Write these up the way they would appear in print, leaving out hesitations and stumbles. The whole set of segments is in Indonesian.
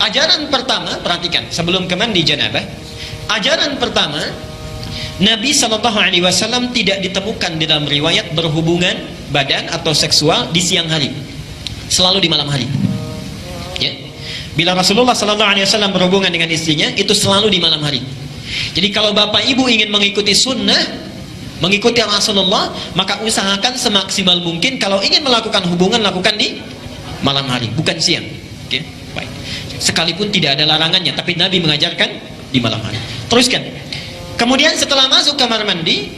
Ajaran pertama, perhatikan, sebelum ke mandi janabah, ajaran pertama, Nabi SAW tidak ditemukan di dalam riwayat berhubungan badan atau seksual di siang hari, selalu di malam hari. Ya. Bila Rasulullah SAW berhubungan dengan istrinya, itu selalu di malam hari. Jadi kalau bapak ibu ingin mengikuti sunnah, mengikuti Rasulullah, maka usahakan semaksimal mungkin kalau ingin melakukan hubungan, lakukan di malam hari, bukan siang. Oke, baik. Sekalipun tidak ada larangannya, tapi Nabi mengajarkan di malam hari. Teruskan. Kemudian setelah masuk kamar mandi,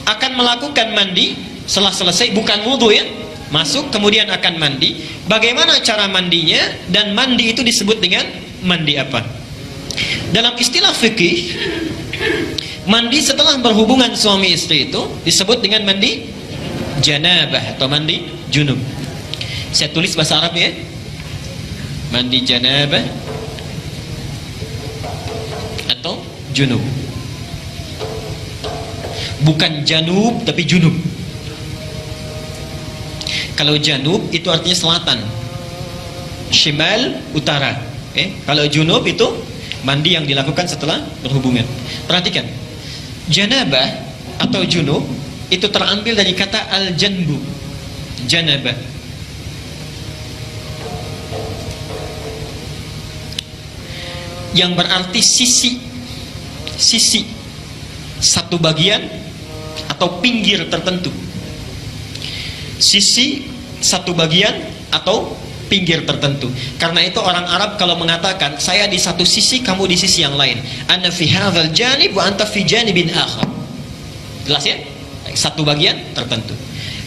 akan melakukan mandi. Setelah selesai, bukan wudhu ya, masuk kemudian akan mandi. Bagaimana cara mandinya? Dan mandi itu disebut dengan mandi apa? Dalam istilah fikih, mandi setelah berhubungan suami istri itu disebut dengan mandi janabah atau mandi junub. Saya tulis bahasa Arab ya. Mandi janabah atau junub. Bukan janub tapi junub. Kalau janub itu artinya selatan, shimal utara. Kalau junub itu mandi yang dilakukan setelah berhubungan. Perhatikan, janabah atau junub itu terambil dari kata al-janbu, janabah. Yang berarti sisi satu bagian atau pinggir tertentu. Sisi satu bagian atau pinggir tertentu. Karena itu orang Arab kalau mengatakan saya di satu sisi, kamu di sisi yang lain. Ana fi hadzal janib wa anta fi janibin akhar. Jelas ya? Satu bagian tertentu.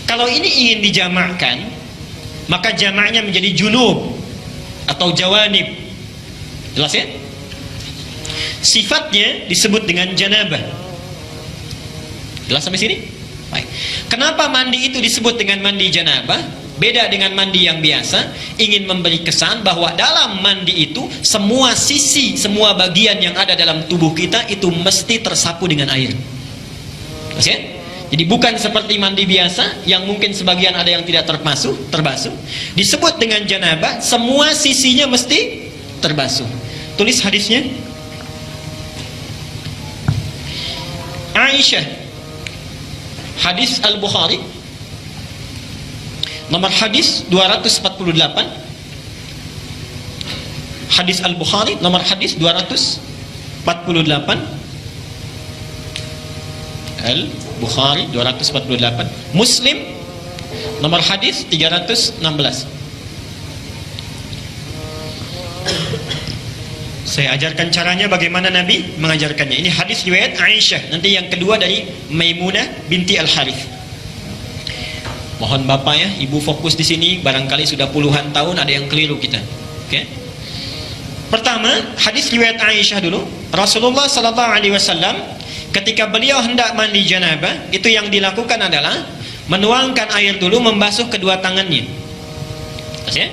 Kalau ini ingin dijamakkan, maka jamaknya menjadi junub atau jawanib. Jelas ya? Sifatnya disebut dengan janabah. Jelas sampai sini? Baik. Kenapa mandi itu disebut dengan mandi janabah? Beda dengan mandi yang biasa. Ingin memberi kesan bahwa dalam mandi itu semua sisi, semua bagian yang ada dalam tubuh kita itu mesti tersapu dengan air. Jelas ya? Jadi bukan seperti mandi biasa yang mungkin sebagian ada yang tidak terbasuh. Disebut dengan janabah, semua sisinya mesti terbasuh. Tulis hadisnya. Aisyah, hadis Al-Bukhari, nomor hadis 248. Hadis Al-Bukhari nomor hadis 248. Al-Bukhari 248. Muslim nomor hadis 316. Saya ajarkan caranya bagaimana Nabi mengajarkannya. Ini hadis riwayat Aisyah. Nanti yang kedua dari Maimunah binti Al-Harith. Mohon Bapak ya, Ibu fokus di sini. Barangkali sudah puluhan tahun ada yang keliru kita. Oke. Pertama, hadis riwayat Aisyah dulu. Rasulullah SAW ketika beliau hendak mandi janabah, itu yang dilakukan adalah menuangkan air dulu, membasuh kedua tangannya. Ya?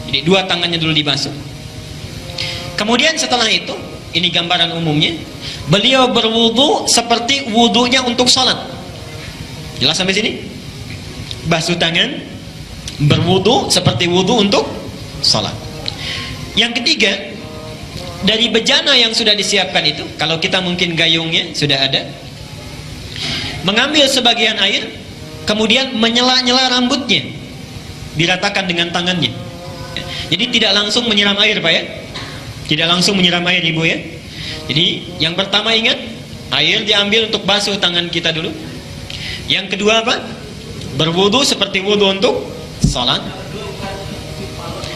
Jadi dua tangannya dulu dibasuh. Kemudian setelah itu, ini gambaran umumnya, beliau berwudu seperti wudunya untuk sholat. Jelas sampai sini? Basuh tangan, berwudu seperti wudu untuk sholat. Yang ketiga, dari bejana yang sudah disiapkan itu, kalau kita mungkin gayungnya sudah ada, mengambil sebagian air, kemudian menyela-nyela rambutnya, diratakan dengan tangannya. Jadi tidak langsung menyiram air Pak ya. Tidak langsung menyiram air Ibu ya. Jadi yang pertama ingat, air diambil untuk basuh tangan kita dulu. Yang kedua apa? Berwudu seperti wudu untuk salat.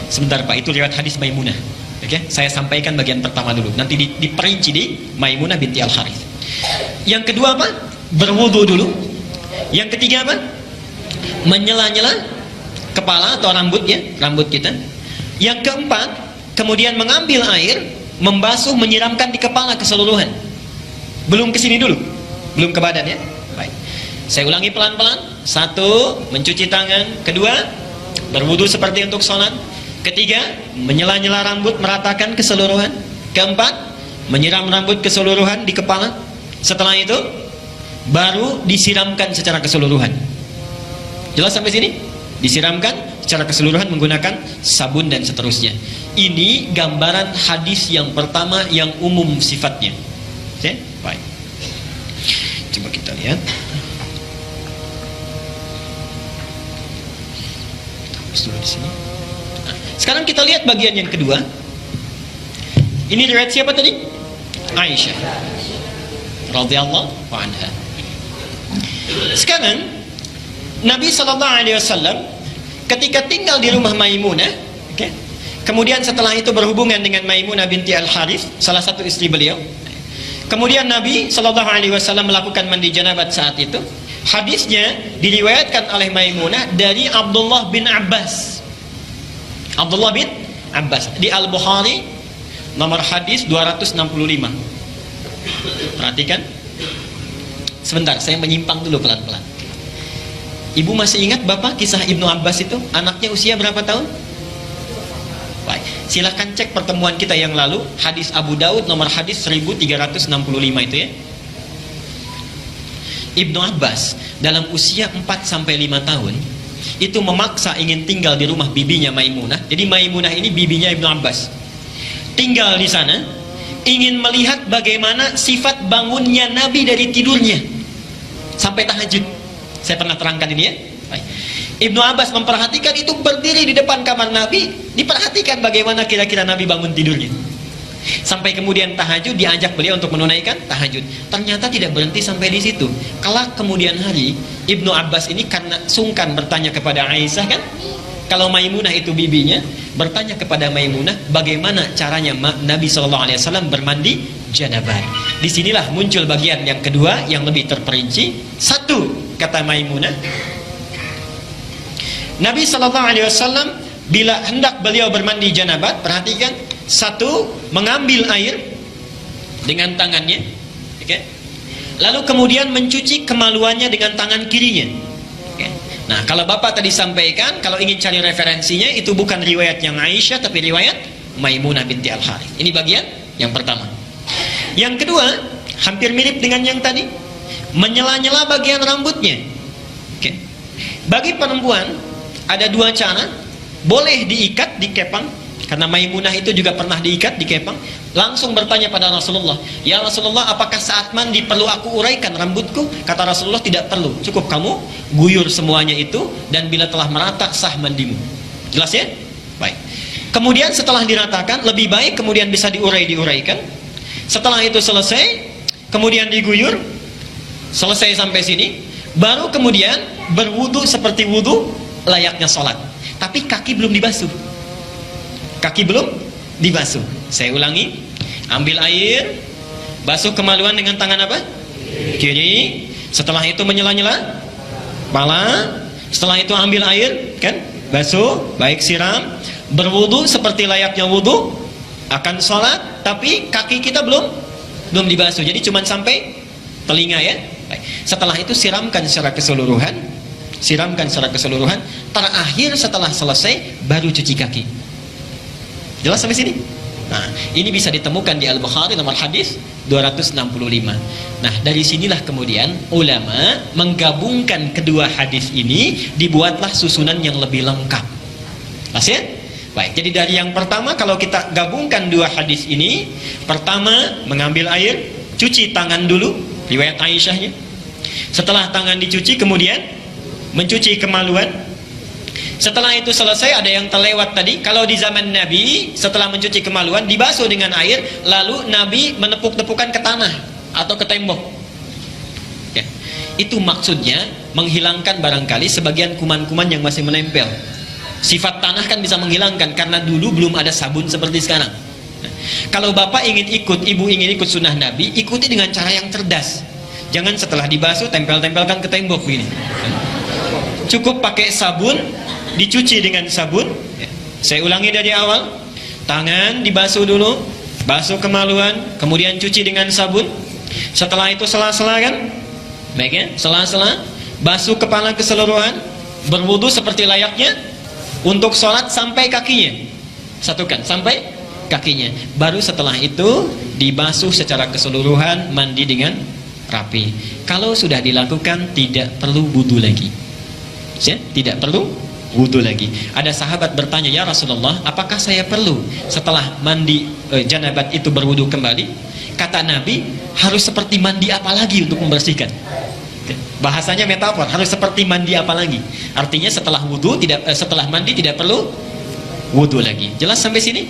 Sebentar Pak, itu riwayat hadis Maimunah. Oke, saya sampaikan bagian pertama dulu. Nanti diperinci di Maimunah binti Al-Harith. Yang kedua apa? Berwudu dulu. Yang ketiga apa? Menyela-nyela kepala atau rambut ya, rambut kita. Yang keempat, kemudian mengambil air, membasuh, menyiramkan di kepala keseluruhan. Belum ke sini dulu, belum ke badan ya. Baik. Saya ulangi pelan-pelan. Satu, mencuci tangan. Kedua, berwudu seperti untuk sholat. Ketiga, menyela-nyela rambut, meratakan keseluruhan. Keempat, menyiram rambut keseluruhan di kepala. Setelah itu, baru disiramkan secara keseluruhan. Jelas sampai sini? Disiramkan secara keseluruhan menggunakan sabun dan seterusnya. Ini gambaran hadis yang pertama yang umum sifatnya. Oke, baik. Coba kita lihat. Dulu di sini. Nah, sekarang kita lihat bagian yang kedua. Ini riwayat siapa tadi? Aisyah radhiyallahu anha. Sekarang Nabi SAW ketika tinggal di rumah Maimunah, okay, kemudian setelah itu berhubungan dengan Maimunah binti Al-Harith, salah satu istri beliau. Kemudian Nabi SAW melakukan mandi janabat saat itu. Hadisnya diriwayatkan oleh Maimunah dari Abdullah bin Abbas. Abdullah bin Abbas di Al-Bukhari nomor hadis 265. Perhatikan. Sebentar, saya menyimpang dulu pelan-pelan. Ibu masih ingat Bapak kisah Ibnu Abbas itu? Anaknya usia berapa tahun? Baik, silakan cek pertemuan kita yang lalu, hadis Abu Daud nomor hadis 1365 itu ya. Ibnu Abbas dalam usia 4-5 tahun itu memaksa ingin tinggal di rumah bibinya Maimunah. Jadi Maimunah ini bibinya Ibnu Abbas. Tinggal di sana, ingin melihat bagaimana sifat bangunnya Nabi dari tidurnya sampai tahajud. Saya pernah terangkan ini ya. Baik. Ibnu Abbas memperhatikan itu, berdiri di depan kamar Nabi, diperhatikan bagaimana kira-kira Nabi bangun tidurnya. Sampai kemudian tahajud, diajak beliau untuk menunaikan tahajud. Ternyata tidak berhenti sampai di situ. Kelak kemudian hari, Ibnu Abbas ini karena sungkan bertanya kepada Aisyah kan, kalau Maimunah itu bibinya, bertanya kepada Maimunah bagaimana caranya Nabi SAW bermandi janabat. Disinilah muncul bagian yang kedua yang lebih terperinci. Satu, kata Maimunah, Nabi SAW bila hendak beliau bermandi janabat, perhatikan, satu, mengambil air dengan tangannya, okay? Lalu kemudian mencuci kemaluannya dengan tangan kirinya, okay? Nah, kalau Bapak tadi sampaikan, kalau ingin cari referensinya, itu bukan riwayat yang Aisyah, tapi riwayat Maimunah binti Al-Harith. Ini bagian yang pertama. Yang kedua, hampir mirip dengan yang tadi, menyela-nyela bagian rambutnya, okay? Bagi perempuan ada dua cara. Boleh diikat, dikepang, karena Maimunah itu juga pernah diikat, dikepang. Langsung bertanya pada Rasulullah, ya Rasulullah, apakah saat mandi perlu aku uraikan rambutku? Kata Rasulullah, tidak perlu, cukup kamu guyur semuanya itu, dan bila telah merata sah mandimu. Jelas ya? Baik. Kemudian setelah diratakan, lebih baik kemudian bisa diuraikan. Setelah itu selesai, kemudian diguyur, selesai sampai sini, baru kemudian berwudu seperti wudu layaknya sholat. Tapi kaki belum dibasuh. Kaki belum dibasuh. Saya ulangi, ambil air, basuh kemaluan dengan tangan apa? Kiri. Setelah itu menyela-nyela kepala. Setelah itu ambil air, kan? Basuh, baik siram, berwudu seperti layaknya wudu akan sholat, tapi kaki kita belum dibasuh. Jadi cuma sampai telinga ya. Baik. Setelah itu siramkan secara keseluruhan. Terakhir setelah selesai baru cuci kaki. Jelas sampai sini? Nah, ini bisa ditemukan di Al-Bukhari nomor hadis 265. Nah, dari sinilah kemudian ulama menggabungkan kedua hadis ini, dibuatlah susunan yang lebih lengkap. Pas ya? Baik, jadi dari yang pertama kalau kita gabungkan dua hadis ini, pertama mengambil air, cuci tangan dulu, riwayat Aisyahnya. Setelah tangan dicuci kemudian mencuci kemaluan. Setelah itu selesai, ada yang terlewat tadi, kalau di zaman Nabi setelah mencuci kemaluan dibasuh dengan air, lalu Nabi menepuk-tepukan ke tanah atau ke tembok ya. Itu maksudnya menghilangkan barangkali sebagian kuman-kuman yang masih menempel. Sifat tanah kan bisa menghilangkan, karena dulu belum ada sabun seperti sekarang. Nah, kalau Bapak ingin ikut, Ibu ingin ikut sunnah Nabi, ikuti dengan cara yang cerdas. Jangan setelah dibasuh tempel-tempelkan ke tembok begini. Cukup pakai sabun, dicuci dengan sabun. Saya ulangi dari awal, tangan dibasuh dulu, basuh kemaluan, kemudian cuci dengan sabun. Setelah itu sela-sela kan, baik ya, sela-sela, basuh kepala keseluruhan, berwudu seperti layaknya untuk sholat sampai kakinya, satukan sampai kakinya. Baru setelah itu dibasuh secara keseluruhan, mandi dengan rapi. Kalau sudah dilakukan, tidak perlu wudu lagi ya, tidak perlu wudu lagi. Ada sahabat bertanya, ya Rasulullah, apakah saya perlu setelah mandi janabat itu berwudu kembali? Kata Nabi, harus seperti mandi apa lagi untuk membersihkan? Bahasanya metafor, harus seperti mandi apa lagi? Artinya setelah wudu setelah mandi tidak perlu wudu lagi. Jelas sampai sini?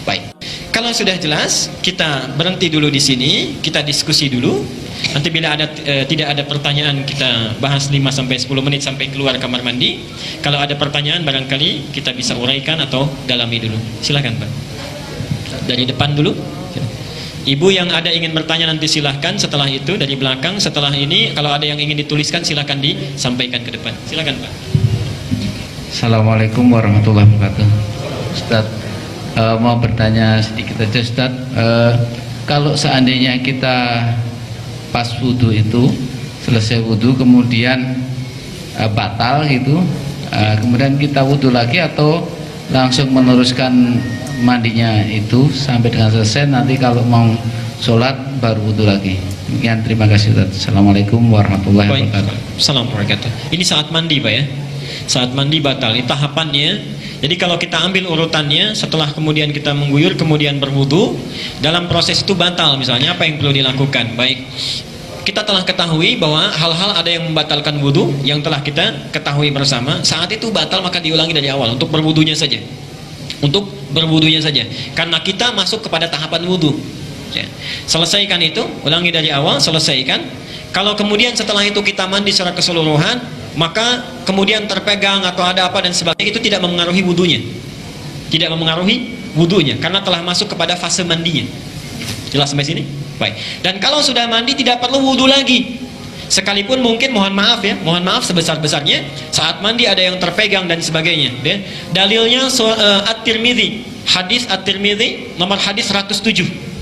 Baik. Kalau sudah jelas, kita berhenti dulu di sini, kita diskusi dulu. Nanti bila ada tidak ada pertanyaan, kita bahas 5 sampai 10 menit sampai keluar kamar mandi. Kalau ada pertanyaan barangkali kita bisa uraikan atau dalami dulu. Silakan, Pak. Dari depan dulu. Ibu yang ada ingin bertanya nanti silahkan. Setelah itu dari belakang. Setelah ini kalau ada yang ingin dituliskan silahkan disampaikan ke depan. Silakan, Pak. Assalamualaikum warahmatullahi wabarakatuh. Ustaz, mau bertanya sedikit aja Ustaz. Kalau seandainya kita pas wudhu itu, selesai wudhu kemudian batal gitu, kemudian kita wudhu lagi atau langsung meneruskan mandinya itu sampai dengan selesai, nanti kalau mau sholat baru wudhu lagi. Demikian, terima kasih Ustaz. Assalamualaikum warahmatullahi wabarakatuh. Assalamualaikum. Ini saat mandi, Pak ya. Saat mandi batal. Ini tahapannya. Jadi kalau kita ambil urutannya, setelah kemudian kita mengguyur, kemudian berwudu, dalam proses itu batal. Misalnya apa yang perlu dilakukan? Baik, kita telah ketahui bahwa hal-hal ada yang membatalkan wudu, yang telah kita ketahui bersama. Saat itu batal, maka diulangi dari awal untuk berwudunya saja. Untuk berwudunya saja. Karena kita masuk kepada tahapan wudu. Ya. Selesaikan itu, ulangi dari awal, selesaikan. Kalau kemudian setelah itu kita mandi secara keseluruhan, maka kemudian terpegang atau ada apa dan sebagainya, itu tidak memengaruhi wudunya. Tidak memengaruhi wudunya karena telah masuk kepada fase mandinya. Jelas sampai sini? Baik. Dan kalau sudah mandi tidak perlu wudu lagi. Sekalipun mungkin mohon maaf ya, mohon maaf sebesar-besarnya saat mandi ada yang terpegang dan sebagainya, ya. Dalilnya At-Tirmidzi, hadis At-Tirmidzi nomor hadis 107.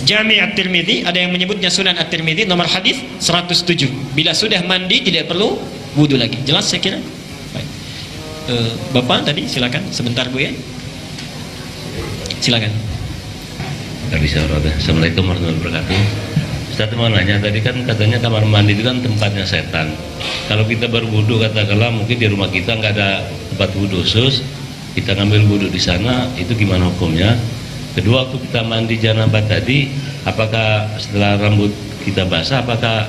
Jami' At-Tirmidzi, ada yang menyebutnya Sunan At-Tirmidzi nomor hadis 107. Bila sudah mandi tidak perlu wudu lagi. Jelas saya kira? Baik. Bapak tadi silakan sebentar Bu ya. Silakan. Tidak bisa berada. Assalamualaikum warahmatullahi wabarakatuh. Ustaz mau nanya, tadi kan katanya kamar mandi itu kan tempatnya setan. Kalau kita berwudu katakanlah mungkin di rumah kita nggak ada tempat wudu khusus, kita ngambil wudu di sana, itu gimana hukumnya? Kedua, waktu kita mandi janabat tadi, apakah setelah rambut kita basah, apakah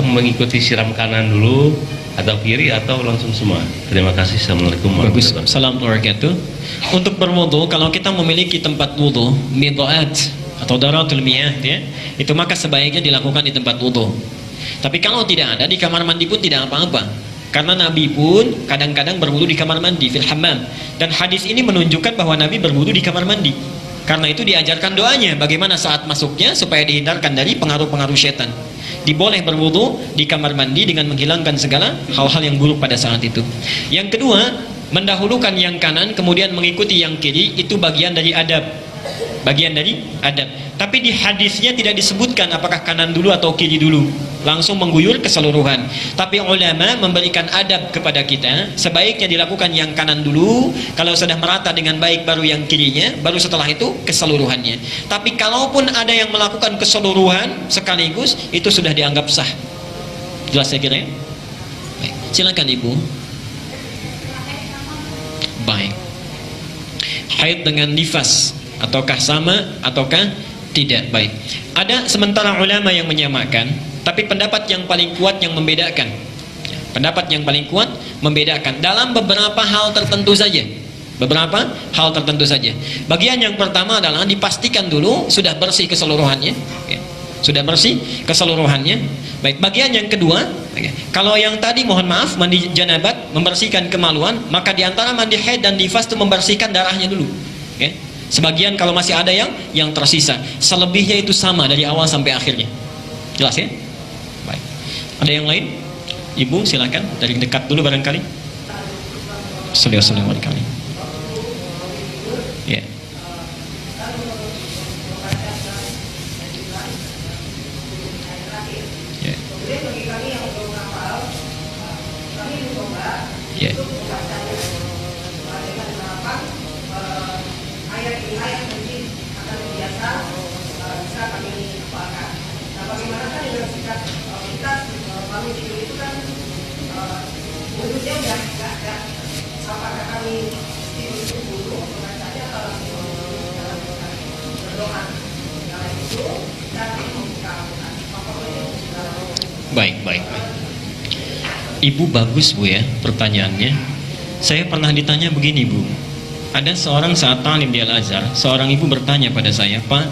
mengikuti siram kanan dulu atau kiri atau langsung semua? Terima kasih. Assalamualaikum warahmatullahi wabarakatuh. Assalamualaikum. Untuk berwudu, kalau kita memiliki tempat wudu, mid'at atau daratul miyah, ya, itu maka sebaiknya dilakukan di tempat wudu. Tapi kalau tidak ada, di kamar mandi pun tidak apa-apa. Karena Nabi pun kadang-kadang berwudu di kamar mandi, fil hammam. Dan hadis ini menunjukkan bahwa Nabi berwudu di kamar mandi. Karena itu diajarkan doanya, bagaimana saat masuknya supaya dihindarkan dari pengaruh-pengaruh setan. Diboleh berwudu di kamar mandi dengan menghilangkan segala hal-hal yang buruk pada saat itu. Yang kedua, mendahulukan yang kanan kemudian mengikuti yang kiri, itu bagian dari adab. Bagian dari adab. Tapi di hadisnya tidak disebutkan apakah kanan dulu atau kiri dulu. Langsung mengguyur keseluruhan. Tapi ulama memberikan adab kepada kita, sebaiknya dilakukan yang kanan dulu, kalau sudah merata dengan baik baru yang kirinya, baru setelah itu keseluruhannya. Tapi kalaupun ada yang melakukan keseluruhan sekaligus, itu sudah dianggap sah. Jelas saya kira ya? Baik. Silakan Ibu. Baik. Haid dengan nifas, ataukah sama ataukah tidak? Baik. Ada sementara ulama yang menyamakan, tapi pendapat yang paling kuat yang membedakan. Pendapat yang paling kuat membedakan dalam beberapa hal tertentu saja. Beberapa hal tertentu saja. Bagian yang pertama adalah dipastikan dulu sudah bersih keseluruhannya. Ya. Sudah bersih keseluruhannya. Baik. Bagian yang kedua, kalau yang tadi mohon maaf mandi janabat membersihkan kemaluan, maka diantara mandi haid dan nifas itu membersihkan darahnya dulu. Ya. Sebagian kalau masih ada yang tersisa, selebihnya itu sama dari awal sampai akhirnya. Jelas ya? Baik. Ada yang lain? Ibu silakan dari dekat dulu barangkali. Assalamualaikum warahmatullahi wabarakatuh. Ya. Ya. Ya. Baik, baik, baik. Ibu bagus Bu ya pertanyaannya. Saya pernah ditanya begini Bu. Ada seorang saat talim di Al-Azhar, seorang ibu bertanya pada saya, Pak,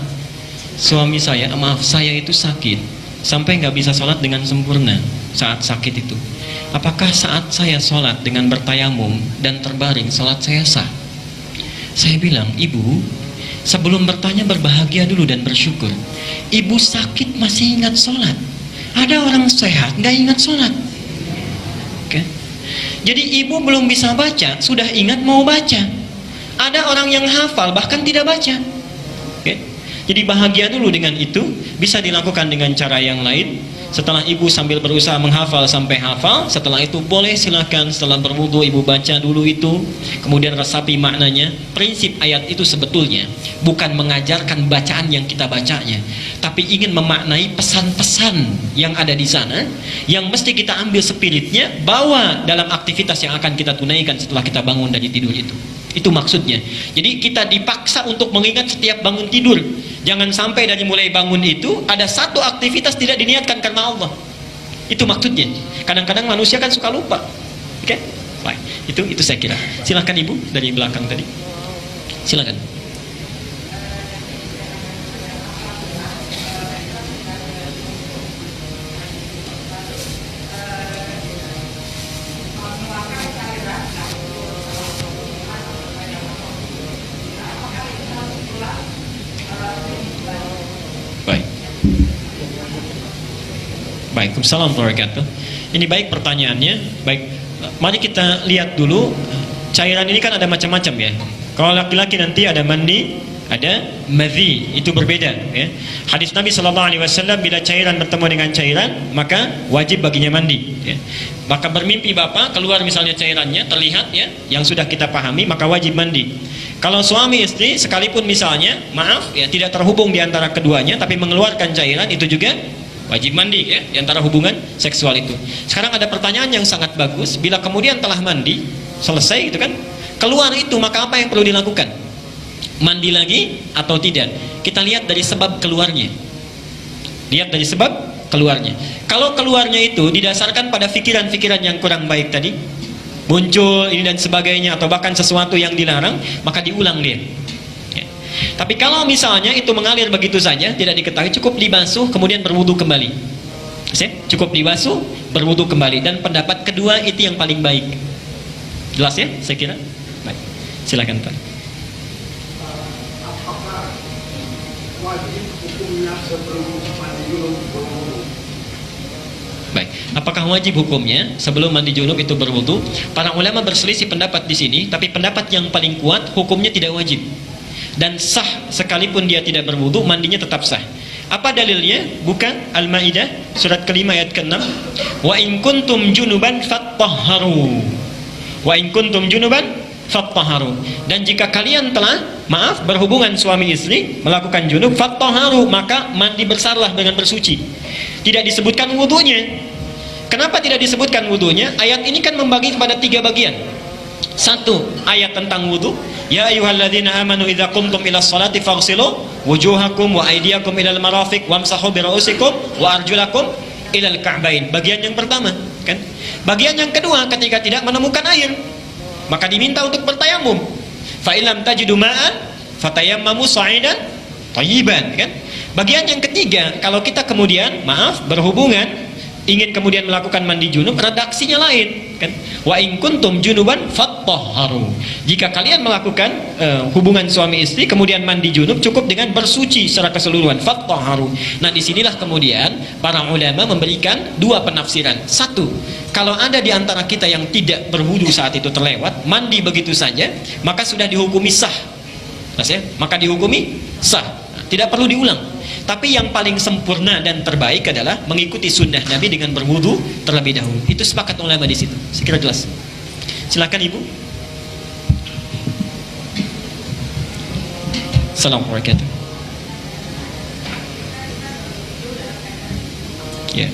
suami saya, maaf saya itu sakit sampai nggak bisa sholat dengan sempurna saat sakit itu. Apakah saat saya sholat dengan bertayamum dan terbaring sholat saya sah? Saya bilang, Ibu, sebelum bertanya berbahagia dulu dan bersyukur. Ibu sakit masih ingat sholat. Ada orang sehat nggak ingat sholat. Oke? Jadi ibu belum bisa baca, sudah ingat mau baca. Ada orang yang hafal bahkan tidak baca. Oke? Jadi bahagia dulu dengan itu. Bisa dilakukan dengan cara yang lain. Setelah ibu sambil berusaha menghafal sampai hafal, setelah itu boleh silakan setelah berwudu ibu baca dulu itu, kemudian resapi maknanya. Prinsip ayat itu sebetulnya bukan mengajarkan bacaan yang kita bacanya, tapi ingin memaknai pesan-pesan yang ada di sana, yang mesti kita ambil spiritnya, bawa dalam aktivitas yang akan kita tunaikan setelah kita bangun dari tidur itu. Itu maksudnya. Jadi kita dipaksa untuk mengingat setiap bangun tidur. Jangan sampai dari mulai bangun itu ada satu aktivitas tidak diniatkan karena Allah. Itu maksudnya. Kadang-kadang manusia kan suka lupa. Oke? Baik. Itu saya kira. Silakan Ibu dari belakang tadi. Silakan. Waalaikumsalam warahmatullahi wabarakatuh. Ini baik pertanyaannya. Baik, mari kita lihat dulu. Cairan ini kan ada macam-macam ya. Kalau laki-laki nanti ada mandi, ada madhi, itu berbeda ya. Hadis Nabi SAW, bila cairan bertemu dengan cairan, maka wajib baginya mandi ya. Maka bermimpi bapak keluar misalnya cairannya terlihat ya, yang sudah kita pahami, maka wajib mandi. Kalau suami istri sekalipun misalnya maaf ya tidak terhubung di antara keduanya tapi mengeluarkan cairan, itu juga wajib mandi ya, di antara hubungan seksual itu. Sekarang ada pertanyaan yang sangat bagus. Bila kemudian telah mandi, selesai gitu kan, keluar itu, maka apa yang perlu dilakukan? Mandi lagi atau tidak? Kita lihat dari sebab keluarnya. Lihat dari sebab keluarnya. Kalau keluarnya itu didasarkan pada pikiran-pikiran yang kurang baik tadi, muncul ini dan sebagainya, atau bahkan sesuatu yang dilarang, maka diulang dia. Tapi kalau misalnya itu mengalir begitu saja, tidak diketahui, cukup dibasuh kemudian berwudu kembali. Cukup dibasuh, berwudu kembali. Dan pendapat kedua itu yang paling baik. Jelas ya, saya kira. Baik, silakan Pak. Apakah wajib hukumnya sebelum mandi junub berwudu? Baik, apakah wajib hukumnya sebelum mandi junub itu berwudu? Para ulama berselisih pendapat di sini, tapi pendapat yang paling kuat hukumnya tidak wajib. Dan sah sekalipun dia tidak berwudu, mandinya tetap sah. Apa dalilnya? Buka Al-Maidah surat kelima ayat ke-6. Wa in kuntum junuban fattahharu. Wa in kuntum junuban fattahharu. Dan jika kalian telah berhubungan suami istri, melakukan junub, fattahharu, maka mandi besarlah dengan bersuci. Tidak disebutkan wudunya. Kenapa tidak disebutkan wudunya? Ayat ini kan membagi kepada 3 bagian. Satu, ayat tentang wudu. Ya ayyuhalladzina amanu idza qumtum ila sholati faghsilu wujuhakum wa aydiyakum ilal marafiq wamsahu bi ra'usikum wa arjulakum ilal ka'bain. Bagian yang pertama, kan? Bagian yang kedua, ketika tidak menemukan air, maka diminta untuk bertayamum. Fa illam tajidu ma'an fatayammamu sa'idan thayyiban, kan? Bagian yang ketiga, kalau kita kemudian berhubungan, ingin kemudian melakukan mandi junub, redaksinya lain, kan? Wa in kuntum junuban fattahharu. Jika kalian melakukan hubungan suami istri kemudian mandi junub, cukup dengan bersuci secara keseluruhan, fattahharu. Nah, disinilah kemudian para ulama memberikan 2 penafsiran. Satu, kalau ada di antara kita yang tidak berwudu saat itu terlewat, mandi begitu saja, maka sudah dihukumi sah. Maka dihukumi sah. Nah, tidak perlu diulang. Tapi yang paling sempurna dan terbaik adalah mengikuti sunnah Nabi dengan berwudu terlebih dahulu. Itu sepakat ulama di situ. Sekira jelas. Silakan Ibu. Assalamualaikum warahmatullahi wabarakatuh. Ya.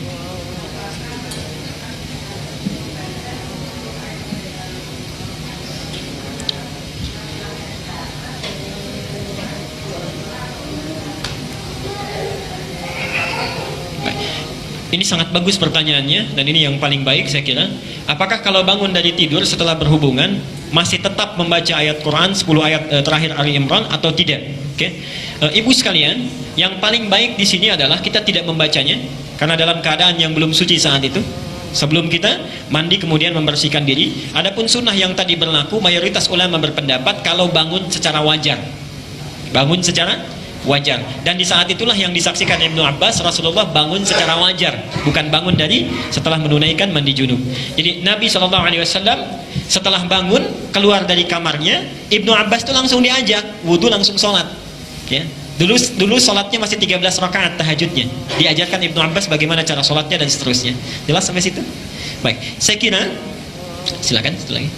Ini sangat bagus pertanyaannya, dan ini yang paling baik saya kira. Apakah kalau bangun dari tidur setelah berhubungan masih tetap membaca ayat Quran 10 ayat terakhir Ali Imran atau tidak? Oke. Ibu sekalian, yang paling baik di sini adalah kita tidak membacanya karena dalam keadaan yang belum suci saat itu. Sebelum kita mandi kemudian membersihkan diri. Adapun sunnah yang tadi berlaku, mayoritas ulama berpendapat kalau bangun secara wajar. Bangun secara wajar. Dan di saat itulah yang disaksikan Ibnu Abbas, Rasulullah bangun secara wajar, bukan bangun dari setelah menunaikan mandi junub. Jadi Nabi SAW setelah bangun keluar dari kamarnya, Ibnu Abbas itu langsung diajak wudu, langsung sholat. Ya. Dulu sholatnya masih 13 rakaat tahajudnya. Diajarkan Ibnu Abbas bagaimana cara sholatnya dan seterusnya. Jelas sampai situ? Baik, saya kira silakan satu lagi.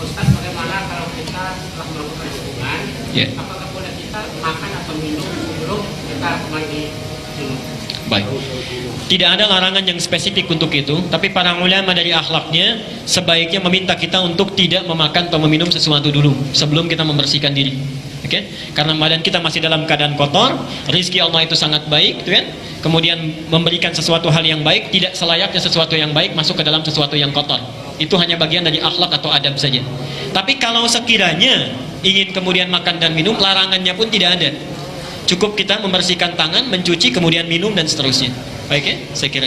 Ustaz, bagaimana kalau kita setelah melakukan hubungan, apakah boleh kita makan atau minum sebelum kita mandi junub? Baik. Tidak ada larangan yang spesifik untuk itu, tapi para ulama dari akhlaknya sebaiknya meminta kita untuk tidak memakan atau meminum sesuatu dulu sebelum kita membersihkan diri. Oke? Karena badan kita masih dalam keadaan kotor, rizki Allah itu sangat baik, gitu kan? Kemudian memberikan sesuatu hal yang baik, tidak selayaknya sesuatu yang baik masuk ke dalam sesuatu yang kotor. Itu hanya bagian dari akhlak atau adab saja. Tapi kalau sekiranya ingin kemudian makan dan minum, larangannya pun tidak ada. Cukup kita membersihkan tangan, mencuci, kemudian minum dan seterusnya. Baik ya, saya kira